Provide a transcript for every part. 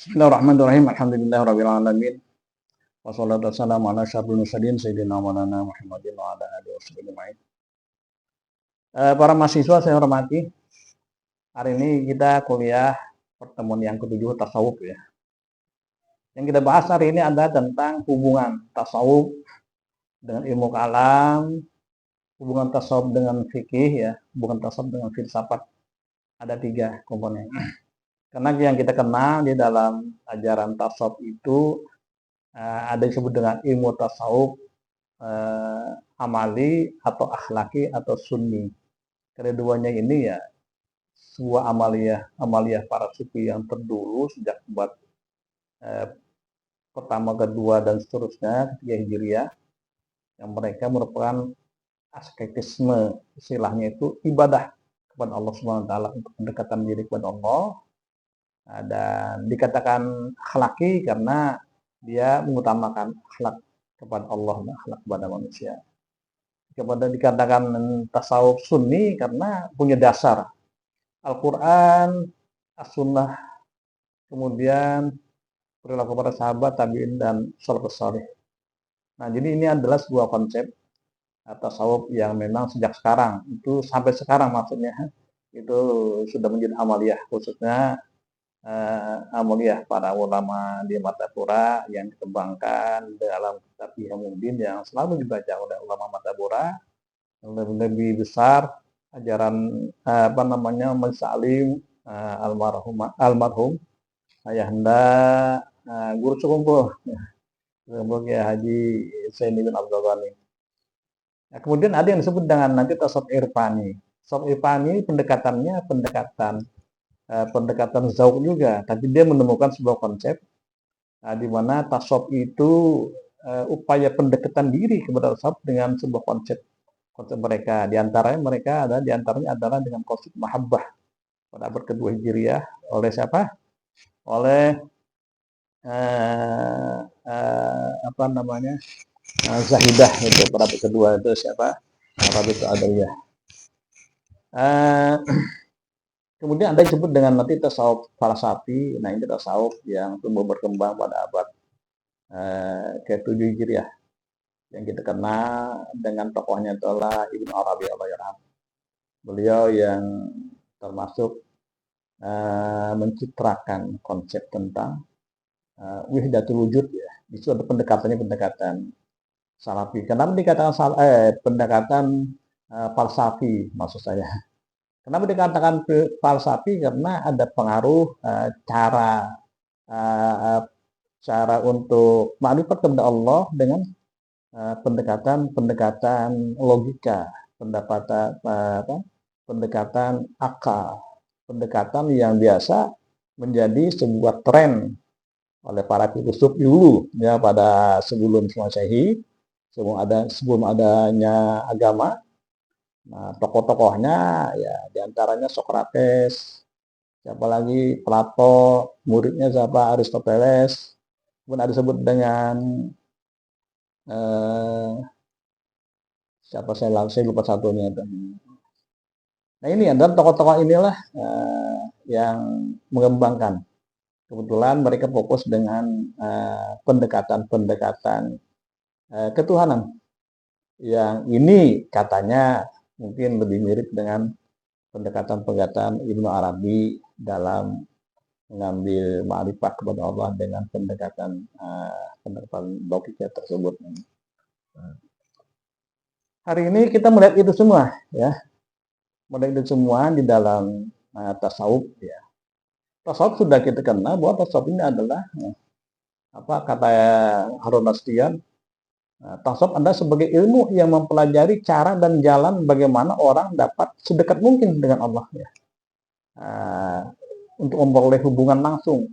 Bismillahirrahmanirrahim. Alhamdulillahirabbil alamin. Wassalatu wassalamu ala asyrofil mursalin sayyidina maulana Muhammadin wa ala alihi washabihi ajmain. Para mahasiswa saya hormati, hari ini kita kuliah pertemuan yang ketujuh tasawuf ya. Yang kita bahas hari ini adalah tentang hubungan tasawuf dengan ilmu kalam, hubungan tasawuf dengan fikih ya, hubungan tasawuf dengan filsafat. Ada 3 komponen. Karena yang kita kenal di dalam ajaran tasawuf itu ada yang disebut dengan ilmu tasawuf amali atau akhlaki atau sunni. Keduanya ini ya sebuah amaliyah para sufi yang terdulu sejak abad pertama, kedua dan seterusnya ketiga Hijriah, yang mereka merupakan asketisme, istilahnya itu ibadah kepada Allah Subhanahu wa taala untuk mendekatkan diri kepada Allah. Dan dikatakan akhlaki karena dia mengutamakan akhlak kepada Allah dan akhlak kepada manusia. Kemudian dikatakan tasawuf sunni karena punya dasar Al-Quran, As-Sunnah, kemudian perilaku para sahabat, tabi'in, dan salafus salih. Nah, jadi ini adalah sebuah konsep tasawuf yang memang sejak sekarang, itu sampai sekarang maksudnya, itu sudah menjadi amaliyah, khususnya amaliyah para ulama di Martapura yang dikembangkan dalam kitab Ihyamuddin yang selalu dibaca oleh ulama Martapura. Lebih besar ajaran Majelis Salim almarhum ayahanda guru sekumpuh ya Haji Zainuddin Abdul Ghani. Nah, kemudian ada yang disebut dengan nanti tasawuf irfani. Tasawuf irfani pendekatannya pendekatan zauq juga, tapi dia menemukan sebuah konsep di mana tasawuf itu upaya pendekatan diri kepada tasawuf dengan sebuah konsep mereka. Di antaranya adalah dengan konsep mahabbah pada abad kedua Hijriah oleh siapa? Oleh Zahidah itu pada abad kedua itu siapa? Rabi'ah Adawiyah. Kemudian ada disebut dengan nanti tasawuf falsafi. Nah, ini tasawuf yang tumbuh berkembang pada abad ke-7 Hijriah. Yang kita kenal dengan tokohnya adalah Ibnu Arabi Allahyarham. Beliau yang termasuk mencitrakan konsep tentang wahdatul wujud ya. Itu ada pendekatan salafi. Kenapa dikatakan pendekatan falsafi maksud saya? Kenapa dikatakan falsafi? Karena ada pengaruh cara untuk makrifat kepada Allah dengan pendekatan logika, pendekatan akal, pendekatan yang biasa menjadi sebuah tren oleh para filsuf dulu ya pada sebelum Masehi, sebelum adanya agama. Nah, tokoh-tokohnya ya diantaranya Socrates, siapa lagi Plato, muridnya siapa Aristoteles, kemudian ada disebut dengan siapa saya lupa satunya itu. Nah, ini adalah tokoh-tokoh inilah yang mengembangkan. Kebetulan mereka fokus dengan pendekatan ketuhanan. Yang ini katanya mungkin lebih mirip dengan pendekatan Ibnu Arabi dalam mengambil ma'rifat kepada Allah dengan pendekatan logika tersebut. Hari ini kita melihat itu semua ya. Melihat itu semua di dalam tasawuf ya. Tasawuf sudah kita kenal bahwa tasawuf ini adalah kata Harun Nastian, tasawuf adalah sebagai ilmu yang mempelajari cara dan jalan bagaimana orang dapat sedekat mungkin dengan Allah ya. Untuk memperoleh hubungan langsung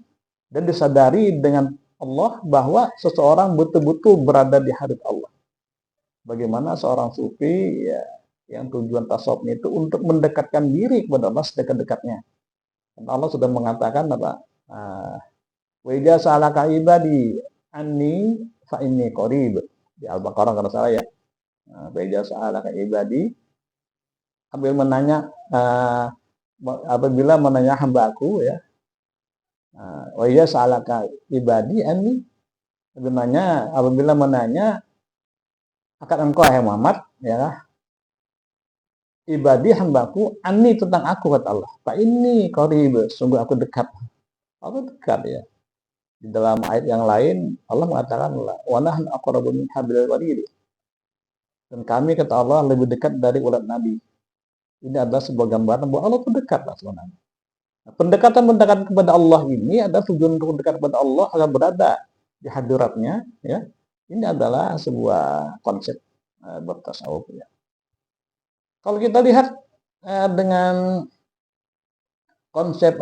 dan disadari dengan Allah bahwa seseorang betul-betul berada di hadirat Allah. Bagaimana seorang sufi ya, yang tujuan tasawufnya itu untuk mendekatkan diri kepada Allah sedekat-dekatnya. Dan Allah sudah mengatakan apa? Wa idza sa'alaka ibadi anni fa inni qarib. Di Al-Baqarah kalau salah ya. Wa idza sa'alaka ibadi, apabila menanya hambaku ya, Wa iya salaka ibadi anni, apabila menanya akan engkau hai Muhammad, ya, ibadi hambaku anni tentang aku, kata Allah. Fa ini qarib, sungguh aku dekat. Aku dekat, ya. Di dalam ayat yang lain Allah mengatakan wa nahnu aqrabu min hablil warid. Dan kami, kata Allah, lebih dekat dari ulat Nabi. Ini adalah sebuah gambaran bahwa Allah itu dekat sebenarnya. Nah, pendekatan kepada Allah ini adalah tujuan untuk dekat kepada Allah agar berada di hadiratnya, ya. Ini adalah sebuah konsep bertasawuf, ya. Kalau kita lihat dengan konsep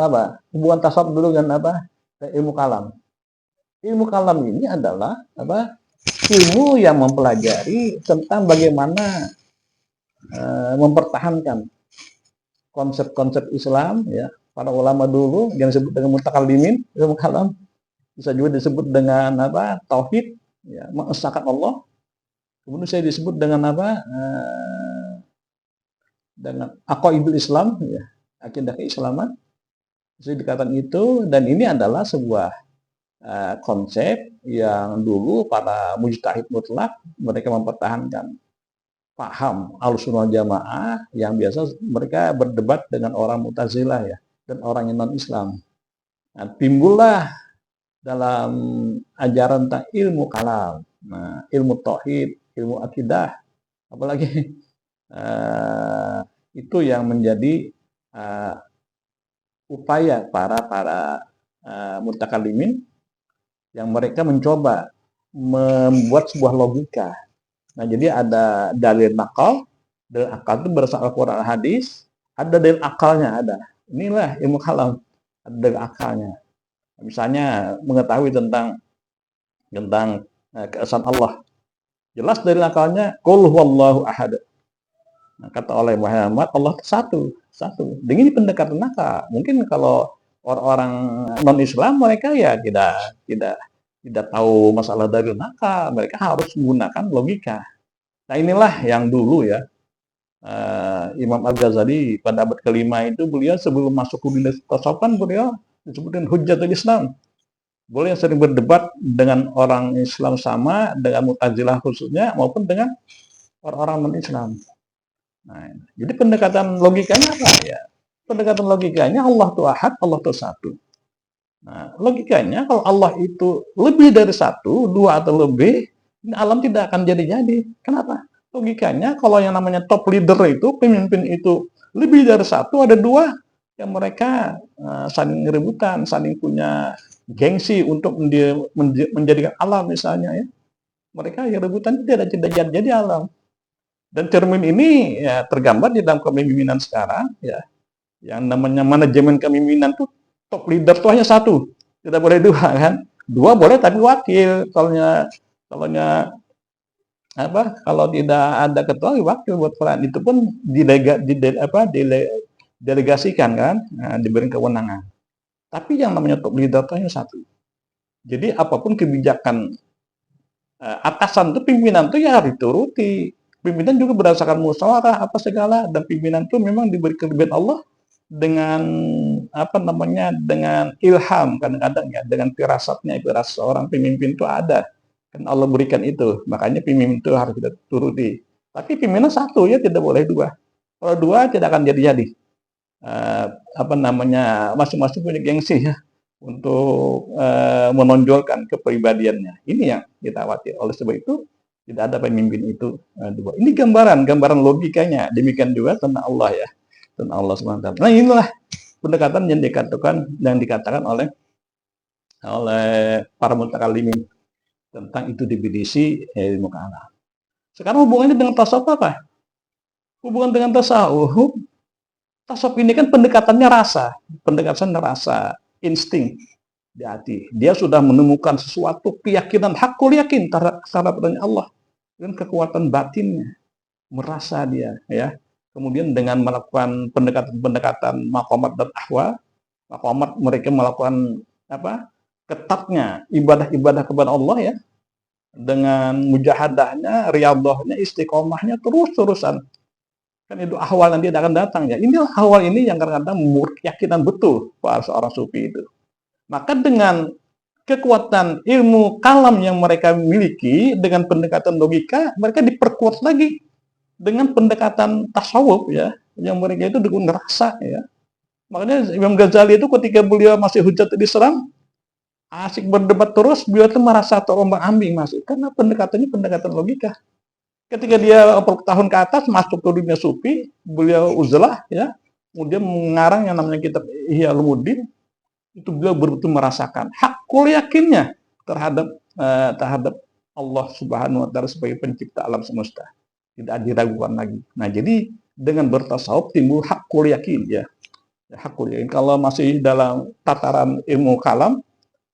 hubungan tasawuf dulu dengan ilmu kalam. Ilmu kalam ini adalah ilmu yang mempelajari tentang bagaimana mempertahankan konsep-konsep Islam, ya. Para ulama dulu yang disebut dengan mutakallimin, ilmu kalam, bisa juga disebut dengan tauhid, ya, mengesahkan Allah. Kemudian saya disebut dengan dengan aqaidul Islam, ya, akidah keislaman. Jadi dikatakan itu, dan ini adalah sebuah konsep yang dulu para mujtahid mutlak mereka mempertahankan paham Ahlussunnah Jamaah yang biasa mereka berdebat dengan orang Mu'tazilah, ya, dan orang yang non-Islam. Nah, timbullah dalam ajaran tentang ilmu kalam, ilmu tauhid, ilmu akidah, apalagi itu yang menjadi upaya para mutakallimin yang mereka mencoba membuat sebuah logika. Nah, jadi ada dalil nakal, dalil akal itu berdasarkan Al-Quran hadis, ada dalil akalnya, ada. Inilah ilmu kalam, ada dalil akalnya. Misalnya mengetahui tentang keesaan Allah. Jelas dalil akalnya, qul huwallahu ahad. Nah, kata oleh Muhammad, Allah satu. Dengan ini pendekatan nakal. Mungkin kalau orang-orang non-Islam mereka ya tidak tahu masalah dalil nakal, mereka harus menggunakan logika. Nah, inilah yang dulu, ya, Imam Al-Ghazali pada abad kelima itu beliau sebelum masuk ke dunia tasawuf kan beliau disebutkan Hujjatul Islam. Beliau yang sering berdebat dengan orang Islam sama, dengan Mu'tazilah khususnya, maupun dengan orang-orang non-Islam. Nah, jadi pendekatan logikanya apa, ya? Pendekatan logikanya Allah itu ahad, Allah itu satu. Nah, logikanya kalau Allah itu lebih dari satu, dua atau lebih, alam tidak akan jadi-jadi. Kenapa? Logikanya kalau yang namanya top leader itu, pemimpin itu lebih dari satu, ada dua, yang mereka saling rebutan, saling punya gengsi untuk menjadikan alam misalnya, ya. Mereka yang rebutan tidak jadi alam. Dan cermin ini ya tergambar di dalam kepemimpinan sekarang, ya. Yang namanya manajemen kepemimpinan itu top leader itu hanya satu, tidak boleh dua, kan? Dua boleh tapi wakil. Kalau tidak ada ketua, wakil buat peran itu pun didelegasikan, kan? Nah, diberi kewenangan. Tapi yang namanya top leader itu hanya satu. Jadi apapun kebijakan atasan itu, pimpinan itu ya harus dituruti. Pimpinan juga berdasarkan musyawarah apa segala, dan pimpinan itu memang diberi kelebihan Allah dengan dengan ilham, kadang-kadang, ya, dengan firasatnya seorang pemimpin itu ada, kan Allah berikan itu, makanya pemimpin itu harus kita turuti. Tapi pimpinan satu, ya, tidak boleh dua. Kalau dua tidak akan jadi-jadi. Masing-masing punya gengsi, ya, untuk menonjolkan kepribadiannya. Ini yang kita khawatir. Oleh sebab itu tidak ada pemimpin itu dua. Ini gambaran logikanya. Demikian juga tentang Allah, ya, tentang Allah SWT. Nah, inilah pendekatan yang dikatakan oleh para mutakallimin tentang itu definisi ilmu kalam. Sekarang hubungannya dengan tasawuf apa? Hubungan dengan tasawuf ini kan pendekatannya rasa, insting di hati. Dia sudah menemukan sesuatu keyakinan, hakul yakin terhadap Allah, dan kekuatan batinnya, merasa dia, ya. Kemudian dengan melakukan pendekatan maqamat dan ahwal, maqamat mereka melakukan ketatnya ibadah kepada Allah, ya, dengan mujahadahnya, riyadhahnya, istiqomahnya terus-terusan. Kan itu ahwal nanti akan datang, ya. Inilah ahwal ini yang kadang-kadang keyakinan betul para seorang sufi itu. Maka dengan kekuatan ilmu kalam yang mereka miliki dengan pendekatan logika, mereka diperkuat lagi dengan pendekatan tasawuf ya, yang mereka itu dukung rasa ya. Makanya Imam Ghazali itu ketika beliau masih Hujjatul Islam, asik berdebat terus, beliau itu merasa terombang-ambing masuk karena pendekatannya pendekatan logika. Ketika dia 40 tahun ke atas masuk ke dunia sufi, beliau uzlah ya, kemudian mengarang yang namanya kitab Ihya Ulumuddin, itu beliau betul-betul merasakan hakul yakinnya terhadap Allah Subhanahu wa taala sebagai pencipta alam semesta. Tidak diragukan lagi. Nah, jadi dengan bertasawuf timbul hakul yakin ya. Hakul yakin. Kalau masih dalam tataran ilmu kalam,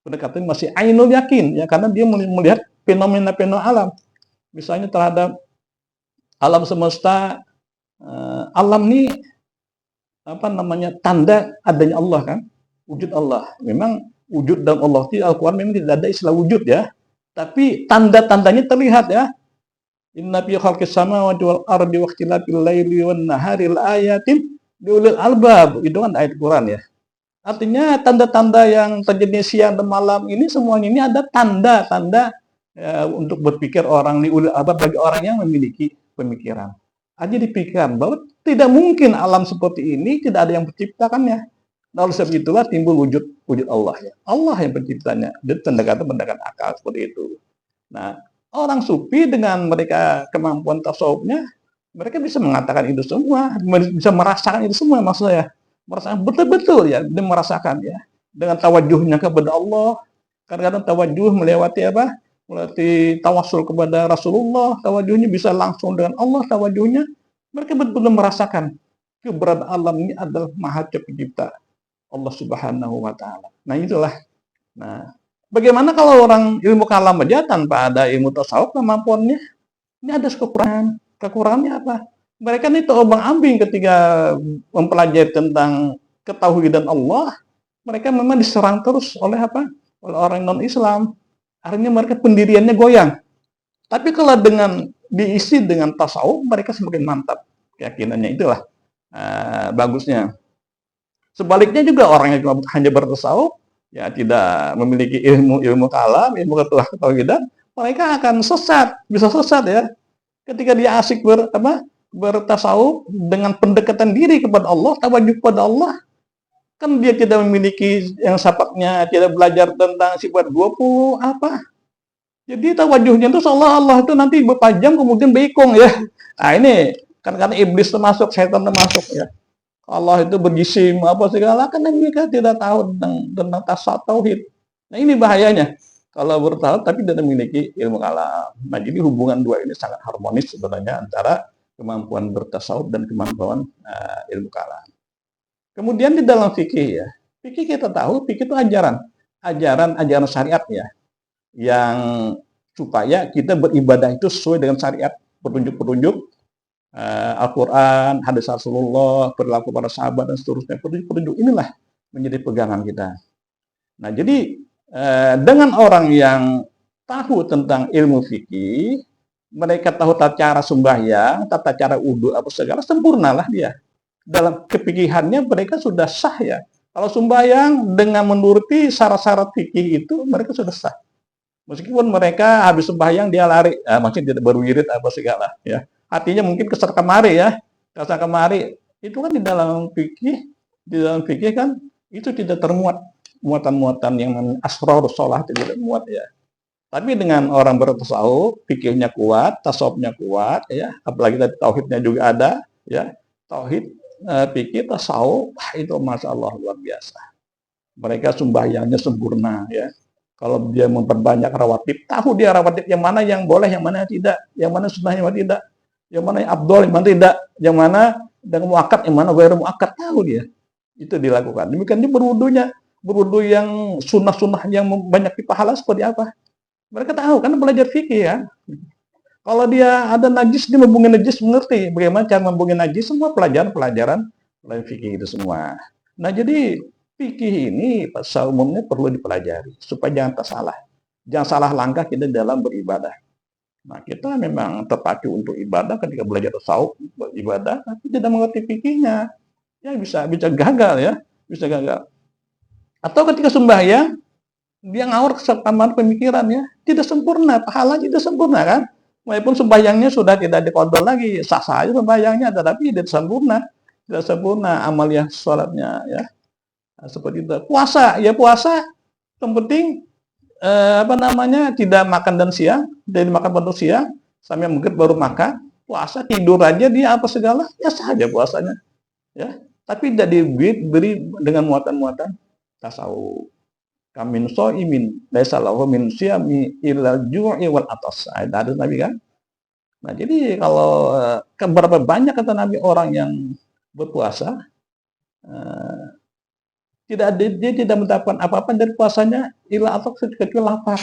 pendekatan masih ainul yakin ya, karena dia melihat fenomena-fenomena alam. Misalnya terhadap alam semesta, alam ini tanda adanya Allah kan, wujud Allah. Memang wujud dalam Allah di Al-Quran memang tidak ada istilah wujud ya, tapi tanda-tandanya terlihat ya. Inna fi khalqis samawati wal ardi wa ikhtilafil laili wan nahari laayatin liulil albab. Itu kan ayat Quran ya. Artinya tanda-tanda yang terjadi siang dan malam ini semuanya ini ada tanda-tanda untuk berpikir orang liulil albab, bagi orang yang memiliki pemikiran. Aja dipikirkan bahwa tidak mungkin alam seperti ini tidak ada yang menciptakannya. Nah, oleh sebab itulah timbul wujud Allah ya. Allah yang penciptanya. Dan pendekatan akal seperti itu. Nah, orang sufi dengan mereka kemampuan tasawufnya, mereka bisa mengatakan itu semua, bisa merasakan itu semua, maksud saya. Merasakan betul-betul ya, dia merasakan ya. Dengan tawajuhnya kepada Allah, kadang-kadang tawajuh melewati apa? Melewati tawasul kepada Rasulullah, tawajuhnya bisa langsung dengan Allah, tawajuhnya. Mereka betul-betul merasakan keberadaan alam ini adalah Maha Pencipta Allah Subhanahu wa taala. Nah, itulah. Nah, bagaimana kalau orang ilmu kalam aja tanpa ada ilmu tasawuf kemampuannya? Ini ada kekurangan. Kekurangannya apa? Mereka ini terombang-ambing ketika mempelajari tentang ketauhidan Allah. Mereka memang diserang terus oleh apa? Oleh orang non-Islam. Akhirnya mereka pendiriannya goyang. Tapi kalau dengan diisi dengan tasawuf, mereka semakin mantap keyakinannya. Itulah bagusnya. Sebaliknya juga orang yang hanya bertasawuf, ya tidak memiliki ilmu kalam, ilmu ketauhidan, mereka akan sesat, bisa sesat ya. Ketika dia asik bertasawuf dengan pendekatan diri kepada Allah, tawajuh kepada Allah, kan dia tidak memiliki yang sapaknya, tidak belajar tentang sifat 20 apa. Jadi tawajuhnya itu seolah Allah itu nanti berpajam kemudian beikong ya. Nah, ini karena iblis termasuk, setan termasuk ya. Allah itu berjisim apa segala, kan mereka tidak tahu tentang tasawuf tauhid. Nah, ini bahayanya kalau bertauhid tapi tidak memiliki ilmu kalam. Nah, jadi hubungan dua ini sangat harmonis sebenarnya antara kemampuan bertasawuf dan kemampuan ilmu kalam. Kemudian di dalam fikih ya, fikih kita tahu fikih itu ajaran syariat ya, yang supaya kita beribadah itu sesuai dengan syariat, petunjuk-petunjuk Al-Quran, hadis Rasulullah, perilaku para sahabat dan seterusnya. Petunjuk inilah menjadi pegangan kita. Nah, jadi dengan orang yang tahu tentang ilmu fikih, mereka tahu tata cara sembahyang, tata cara wudhu apa segala, sempurnalah dia. Dalam kepikihannya mereka sudah sah ya. Kalau sembahyang dengan menuruti syarat-syarat fikih itu mereka sudah sah. Meskipun mereka habis sembahyang dia lari, maksudnya tidak berwirid apa segala ya. Artinya mungkin kesana kemari ya, kesana kemari itu kan di dalam fikih kan itu tidak termuat muatan-muatan yang asrar sholat tidak muat ya. Tapi dengan orang bertasawuf, fikihnya kuat, tasawufnya kuat ya, apalagi tadi tauhidnya juga ada ya. Tauhid, fikih, tasawuf itu masya Allah luar biasa. Mereka sembahyangnya sempurna ya. Kalau dia memperbanyak rawatib, tahu dia rawatib yang mana yang boleh, yang mana yang tidak, yang mana sunnah, yang mana tidak, yang mana yang abdol, yang mana tidak, yang mana dengan muakkad, yang mana ghairu muakkad, tahu dia. Itu dilakukan. Demikian juga berwudu yang sunnah-sunnah yang banyak dipahala seperti apa. Mereka tahu, karena belajar fikih ya. Kalau dia ada najis, dia membuang najis, mengerti bagaimana cara membuang najis, semua pelajaran fikih itu semua. Nah, jadi fikih ini pada umumnya perlu dipelajari supaya jangan salah langkah kita dalam beribadah. Nah, kita memang terpacu untuk ibadah ketika belajar tasawuf beribadah, tapi tidak mengerti fikihnya, ya bisa gagal ya, bisa gagal. Atau ketika sembahyang, dia ngawur kesamaan pemikiran ya, tidak sempurna, pahala tidak sempurna kan? Walaupun sembahyangnya sudah tidak dikodol lagi, sah-sah aja sembahyangnya, tetapi tidak sempurna amaliyah sholatnya ya. Nah, seperti itu. Puasa, ya puasa, yang penting tidak makan dan siang, dari makan baru siang, sampai maghrib baru makan, puasa tidur aja dia apa segala, ya saja puasanya, ya. Tapi tidak diberi dengan muatan-muatan tasawuf. Kamin so'imin laisa lahu min siyami illa ju'i wal atas. Ada Nabi kan? Nah, jadi kalau berapa banyak kata Nabi orang yang berpuasa dia tidak mendapatkan apa-apa dari puasanya illa atau kecuali lapar.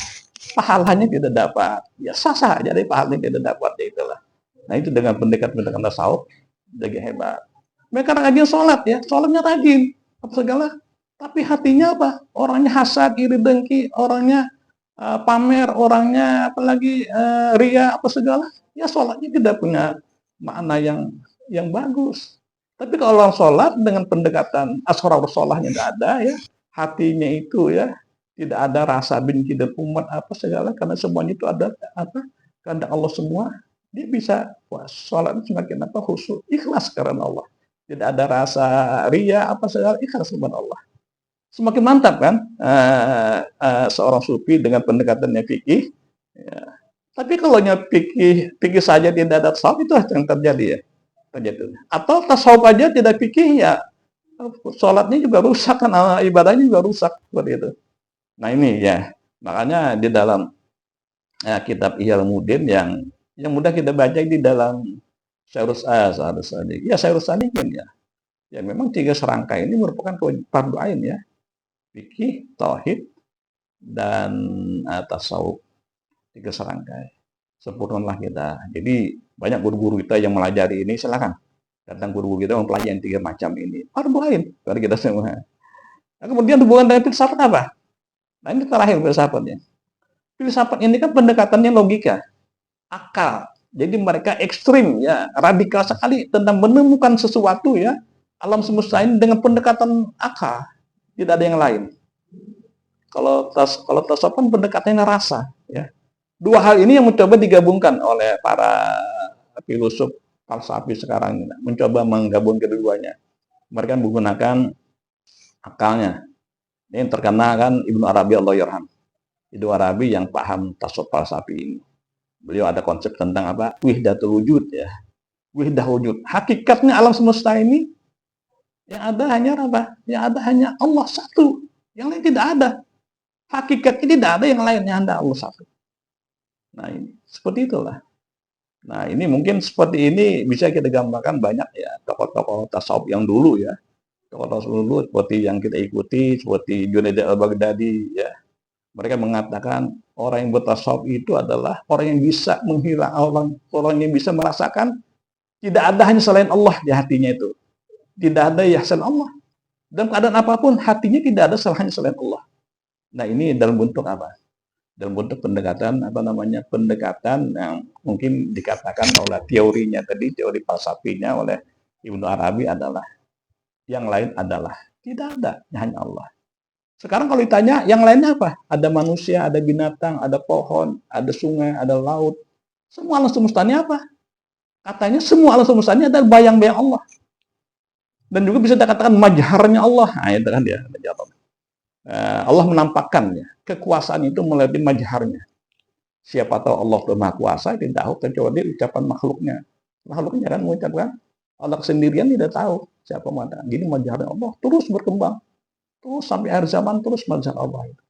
Pahalanya tidak dapat. Ya sah-sah aja dari pahalanya tidak dapat ya itulah. Nah, itu dengan pendekatan tasawuf jadi hebat. Mereka rajin sholat ya, sholatnya rajin apa segala. Tapi hatinya apa? Orangnya hasad, iri dengki, orangnya pamer, orangnya apalagi ria apa segala. Ya sholatnya tidak punya makna yang bagus. Tapi kalau orang sholat dengan pendekatan asrar sholahnya tidak ada ya, hatinya itu ya tidak ada rasa benci dan umat apa segala karena semuanya itu ada apa? Kehendak Allah semua. Dia bisa sholat semakin apa khusyuk, ikhlas karena Allah. Tidak ada rasa ria apa segala, ikhlas karena Allah. Semakin mantap kan seorang sufi dengan pendekatannya fikih. Ya. Tapi kalau fikih saja tidak ada tasawuf, itu yang terjadi ya. Atau tasawuf aja tidak fikih ya, sholatnya juga rusak kan, ibadahnya juga rusak seperti itu. Nah ini ya, makanya di dalam kitab Ihya Ulumuddin yang mudah kita baca di dalam Syairus Sadiqin ya. Ya memang 3 serangkai ini merupakan fardu ain ya. Fikih, tauhid, dan tasawuf. 3 serangkai. Sempurnalah kita. Jadi banyak guru-guru kita yang melajari ini, silakan datang guru-guru kita mempelajari 3 macam ini. Fardu ain bagi kita semua. Nah, kemudian hubungan dengan filsafat apa? Nah ini terakhir filsafatnya. Filsafat ini kan pendekatannya logika, akal. Jadi mereka ekstrim ya, radikal sekali tentang menemukan sesuatu ya, alam semesta ini dengan pendekatan akal. Tidak ada yang lain. Kalau tasawuf kan pendekatannya rasa ya. 2 hal ini yang mencoba digabungkan oleh para filosof falsafi sekarang, mencoba menggabungkan keduanya. Mereka menggunakan akalnya. Ini terkenal kan Ibnu Arabi Allahyarham. Ibnu Arabi yang paham tasawuf falsafi ini. Beliau ada konsep tentang apa? Wihdatul wujud ya. Wihdah wujud. Hakikatnya alam semesta ini yang ada hanya apa? Yang ada hanya Allah satu. Yang lain tidak ada. Hakikatnya tidak ada yang lainnya, ada Allah satu. Nah ini seperti itulah. Nah ini mungkin seperti ini bisa kita gambarkan banyak ya tokoh-tokoh tasawuf yang dulu ya. Tokoh-tokoh dulu seperti yang kita ikuti, seperti Junaid al-Baghdadi ya. Mereka mengatakan orang yang bertasawuf itu adalah orang yang bisa menghilang orang yang bisa merasakan tidak ada hanya selain Allah di hatinya itu. Tidak ada ihsan Allah. Dalam keadaan apapun hatinya tidak ada selain Allah. Nah ini dalam bentuk apa? Dalam bentuk pendekatan pendekatan yang mungkin dikatakan oleh teorinya tadi, teori falsafinya oleh Ibnu Arabi adalah yang lain adalah tidak ada, hanya Allah. Sekarang kalau ditanya yang lainnya apa? Ada manusia, ada binatang, ada pohon, ada sungai, ada laut. Semua alam semestanya apa? Katanya semua alam semestanya adalah bayang-bayang Allah. Dan juga bisa dikatakan majharnya Allah. Nah, itu kan dia. Allah menampakkannya. Kekuasaan itu melalui majharnya. Siapa tahu Allah itu Maha Kuasa, tidak tahu kecuali ucapan makhluknya. Makhluknya kan mengucapkan, Allah sendirian tidak tahu siapa mana. Jadi majharnya Allah terus berkembang. Terus sampai akhir zaman terus majhar Allah itu.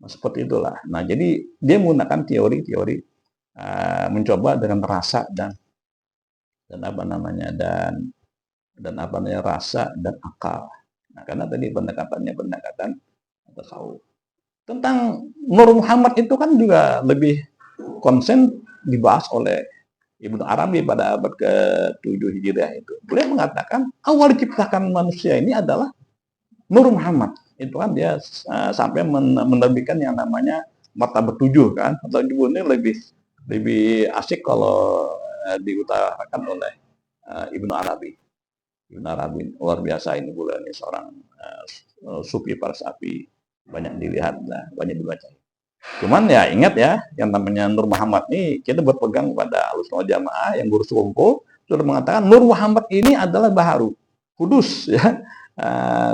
Nah, seperti itulah. Nah, jadi dia menggunakan teori-teori mencoba dengan rasa dan rasa dan akal. Nah, karena tadi pendekatan tasawuf. Tentang Nur Muhammad itu kan juga lebih konsen dibahas oleh Ibnu Arabi pada abad ke-7 Hijriah itu. Beliau mengatakan awal diciptakan manusia ini adalah Nur Muhammad. Itu kan dia sampai menerbitkan yang namanya Martabat 7 kan. Atau ini lebih asik kalau diutarakan oleh Ibnu Arabi. Ibn Arabi luar biasa ini beliau ini seorang sufi Parsapi, banyak dilihat, banyak dibaca. Cuman ya ingat ya, yang namanya Nur Muhammad ini kita berpegang pada Ahlussunnah Jamaah yang guru Sumpul sudah mengatakan Nur Muhammad ini adalah baharu, kudus ya,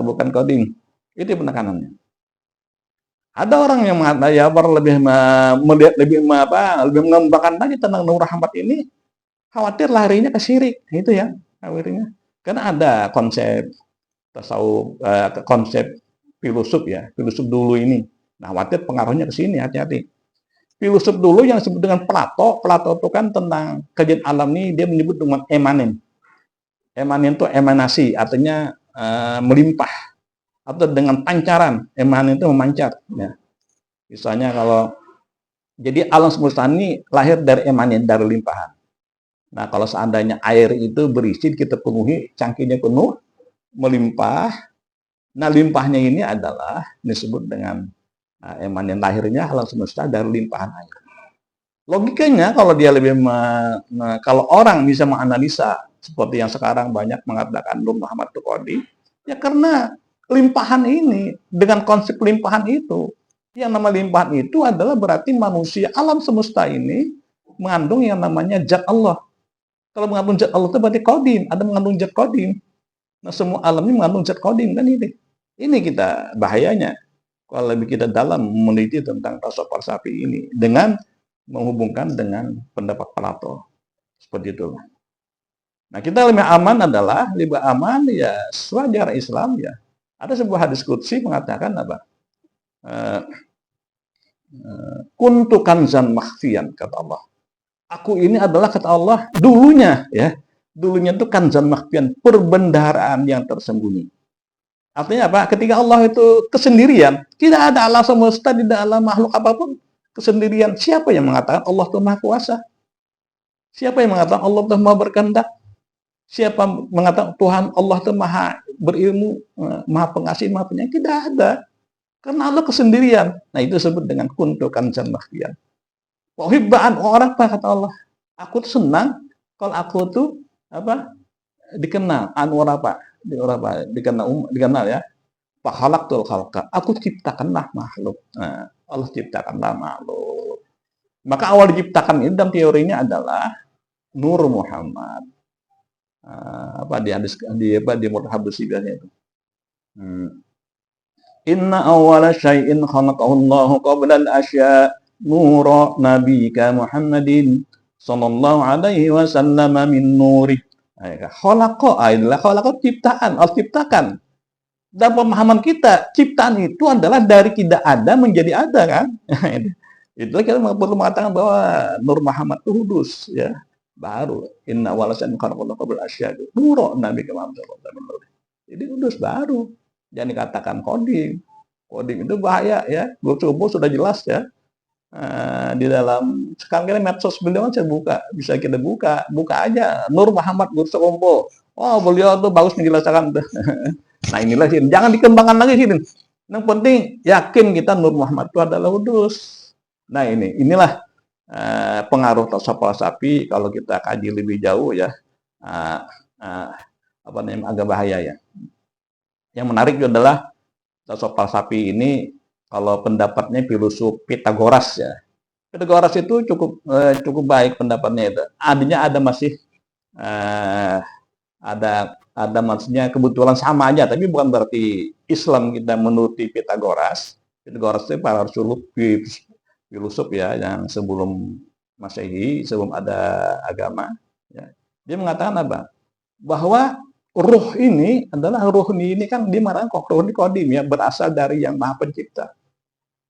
bukan kodim. Itu penekanannya. Ada orang yang mengatakan ya melihat lebih mengembangkan lagi tentang Nur Muhammad ini, khawatir larinya ke syirik, itu ya khawatirnya. Karena ada konsep tasawuf, konsep filosof ya, filosof dulu ini. Nah, khawatir pengaruhnya ke sini, hati-hati. Filosof dulu yang disebut dengan Plato itu kan tentang kajian alam ini dia menyebut dengan emanen. Emanen itu emanasi, artinya melimpah atau dengan pancaran. Emanen itu memancar. Ya. Misalnya kalau jadi alam semesta ini lahir dari emanen, dari limpahan. Nah, kalau seandainya air itu berisi kita penuhi, cangkirnya penuh, melimpah. Nah, limpahnya ini adalah disebut dengan emanen, lahirnya alam semesta dari limpahan air. Logikanya kalau dia kalau orang bisa menganalisa seperti yang sekarang banyak mengatakan Nur Muhammad itu Qadi, ya karena limpahan ini dengan konsep limpahan itu, yang nama limpahan itu adalah berarti manusia alam semesta ini mengandung yang namanya zat Allah. Kalau mengandung zat Allah itu berarti Qadim, ada mengandung zat Qadim. Nah, semua alam ini mengandung zat Qadim kan ini. Ini kita bahayanya kalau lebih kita dalam meneliti tentang tasawuf Parsapi ini dengan menghubungkan dengan pendapat Plato seperti itu. Nah, kita lebih aman ya sewajar Islam ya. Ada sebuah hadis qudsi mengatakan apa? Kuntu kanzan makhfiyan, kata Allah. Aku ini adalah, kata Allah, dulunya itu kanzan makhfiyan, perbendaharaan yang tersembunyi. Artinya apa? Ketika Allah itu kesendirian, tidak ada alam semesta, tidak ada makhluk apapun, kesendirian. Siapa yang mengatakan Allah itu Maha Kuasa? Siapa yang mengatakan Allah itu Maha Berkehendak? Siapa mengatakan Tuhan Allah itu Maha berilmu, Maha Pengasih, Maha Penyayang? Tidak ada. Karena Allah kesendirian. Nah, itu disebut dengan kuntu kanzan makhfiyan. Wahibbaan orang apa, kata Allah? Aku tuh senang kalau aku tuh dikenal, dikenal ya. Fakhalaqtul khalqa, aku ciptakanlah makhluk. Nah, Allah ciptakanlah makhluk. Maka awal diciptakan ini dalam teorinya adalah Nur Muhammad. Di Murhabus biasanya itu. Inna awwala syai'in khalaqahu Allahu qabla al-asya' nura nabiyika Muhammadin sallallahu alaihi wasallam min nuri. Khalaqa ciptaan, Allah ciptakan. Dan pemahaman kita, ciptaan itu adalah dari tidak ada menjadi ada kan? Itulah kita perlu mengatakan bahwa Nur Muhammad itu kudus ya. Baru inna walasan khalaqallahu qabla asya' nura nabiyika Muhammad sallallahu alaihi wasallam. Jadi kudus baru. Jangan dikatakan kodim. Kodim itu bahaya ya. Subuh sudah jelas ya. Di dalam sekarang kita medsos beliau kan saya buka, bisa kita buka aja Nur Muhammad Guru Sekumpul. Oh, beliau tuh bagus menjelaskan. Nah, inilah sih, jangan dikembangkan lagi sih. Yang penting yakin kita Nur Muhammad itu adalah kudus. Nah, inilah pengaruh tasawuf Parsapi kalau kita kaji lebih jauh ya. Agak bahaya ya. Yang menarik adalah tasawuf Parsapi ini kalau pendapatnya filosof Pitagoras ya. Pitagoras itu cukup baik pendapatnya itu. Adanya ada masih ada maksudnya kebetulan sama aja, tapi bukan berarti Islam kita menuruti Pitagoras. Pitagoras itu para filosof ya yang sebelum Masehi, sebelum ada agama ya. Dia mengatakan apa? Bahwa ruh ini kan dimarahin kok ruh ini kodim ya, berasal dari yang Maha Pencipta.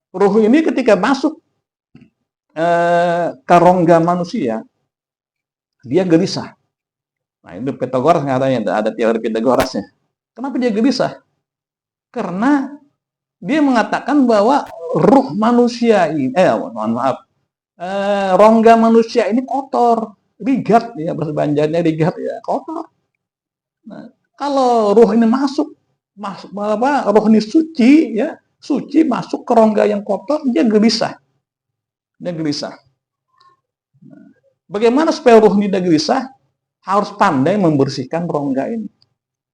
Ruh ini ketika masuk ke rongga manusia, dia gelisah. Nah, itu Pitagoras katanya, ada teori Pitagorasnya. Kenapa dia gelisah? Karena dia mengatakan bahwa ruh manusia ini, rongga manusia ini kotor, rigat ya, bahasa Banjarnya rigat ya, kotor. Nah, kalau ruh ini masuk ruh ini suci ya, suci masuk ke rongga yang kotor, dia gelisah. Bagaimana supaya ruh ini tidak gelisah? Harus pandai membersihkan rongga ini.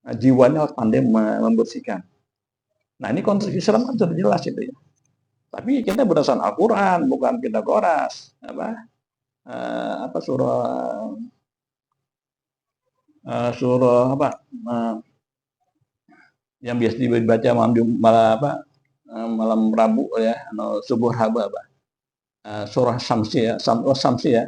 Nah, jiwanya harus pandai membersihkan. Nah, ini konteks Islam kan sudah jelas itu ya. Tapi kita berdasarkan Al-Quran, bukan Pitagoras. Apa surah apa yang biasa dibaca malam Rabu ya, subuh Rabu apa? Surah Samsi ya, Samsi ya.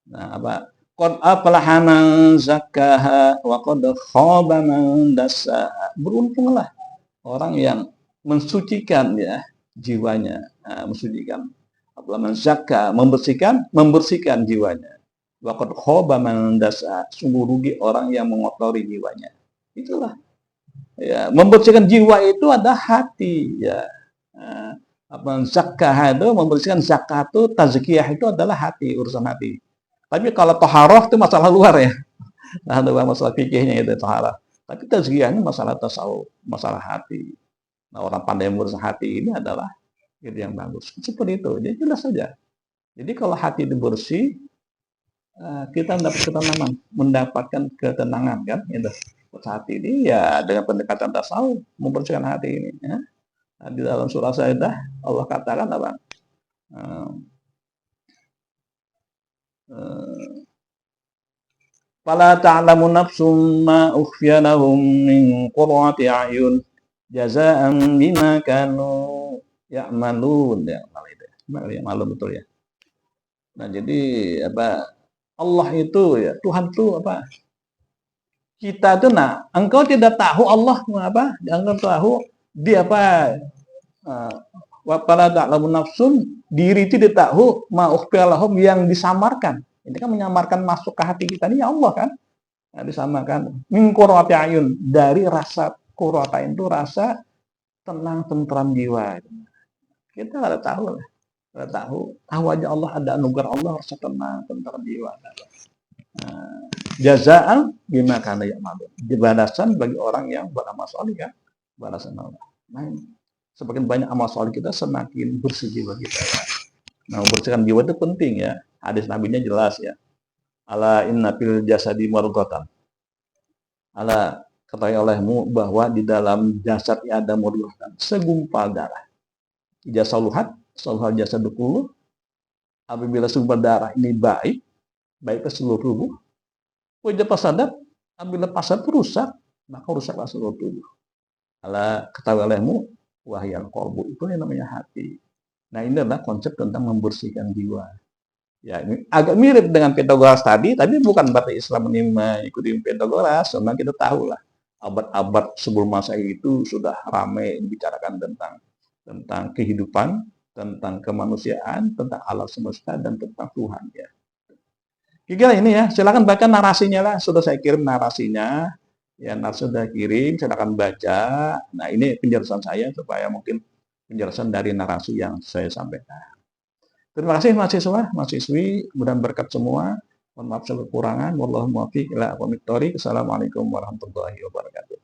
Nah, apa? Qad aflaha man zakkaha wa qad khaba man dassaha. Beruntunglah orang yang mensucikan ya jiwanya, mensucikan. Apabila menzakka, membersihkan jiwanya. Wa qad khaba man dassaha. Sungguh rugi orang yang mengotori jiwanya. Itulah. Ya, membersihkan jiwa itu ada hati ya. Apa zakah itu membersihkan zakat itu tazkiyah itu adalah hati, urusan hati. Tapi kalau taharah itu masalah luar ya. Nah, ada masalah fikihnya itu taharah. Tapi tazkiyah ini masalah tasawuf, masalah hati. Nah, orang pandai mengurus hati ini adalah itu yang bagus. Seperti itu. Jadi jelas saja. Jadi kalau hati itu bersih, kita mendapatkan ketenangan kan, itu. Hati ini ya dengan pendekatan tasawuf membersihkan hati ini. Ya. Nah, di dalam surah Sajdah Allah katakan apa? Fala ta'lamu nafsum ma ukhfiya lahum min qurrati a'yun jazaa'an bima kanu ya'malun. Ya, malu betul ya. Nah, jadi apa? Allah itu ya, Tuhan itu apa? Kita itu engkau tidak tahu Allah apa? Engkau tahu dia apa? Wa fala ta'lamu nafsun, diri tidak tahu ma ukhfiya lahum yang disamarkan. Ini kan menyamarkan masuk ke hati kita ini ya Allah kan? Nah, disamakan min qurrati ayun, dari rasa qurrata itu rasa tenang tentram jiwa. Kita nggak tahu lah, nggak tahu aja Allah ada anugerah Allah rasa tenang tentram jiwa. Jazaan bima kana ya'malun, balasan bagi orang yang beramal saleh kan, balasan Allah. Nah, semakin banyak amal saleh kita semakin bersih jiwa kita. Nah, membersihkan jiwa itu penting ya. Hadis nabinya jelas ya. Ala inna fil jasadi mudghatan. Ala, ketahui olehmu bahwa di dalam jasad ada mudghatan, segumpal darah. Idza saluhat jasad kullu. Apabila segumpal darah ini baik ke seluruh tubuh. Wajah pasadat, apabila pasad itu rusak, maka rusaklah seluruh tubuh. Ala, ketahui olehmu wahyal qalbu, itu yang namanya hati. Nah, ini adalah konsep tentang membersihkan jiwa. Ya, ini agak mirip dengan Pitagoras tadi, tapi bukan berarti Islam ini mengikuti Pitagoras. Memang kita tahu lah, abad-abad sebelum masa itu sudah ramai membicarakan tentang kehidupan, tentang kemanusiaan, tentang alam semesta, dan tentang Tuhan. Ya. Kira ini ya, silakan baca narasinya lah. Sudah saya kirim narasinya. Ya, narasi sudah kirim, silakan baca. Nah, ini penjelasan saya supaya mungkin penjelasan dari narasi yang saya sampaikan. Terima kasih mahasiswa, mahasiswi, mudah berkat semua. Mohon maaf segala kekurangan. Wallahu muwaffiq ila aqwamit thoriq. Assalamualaikum warahmatullahi wabarakatuh.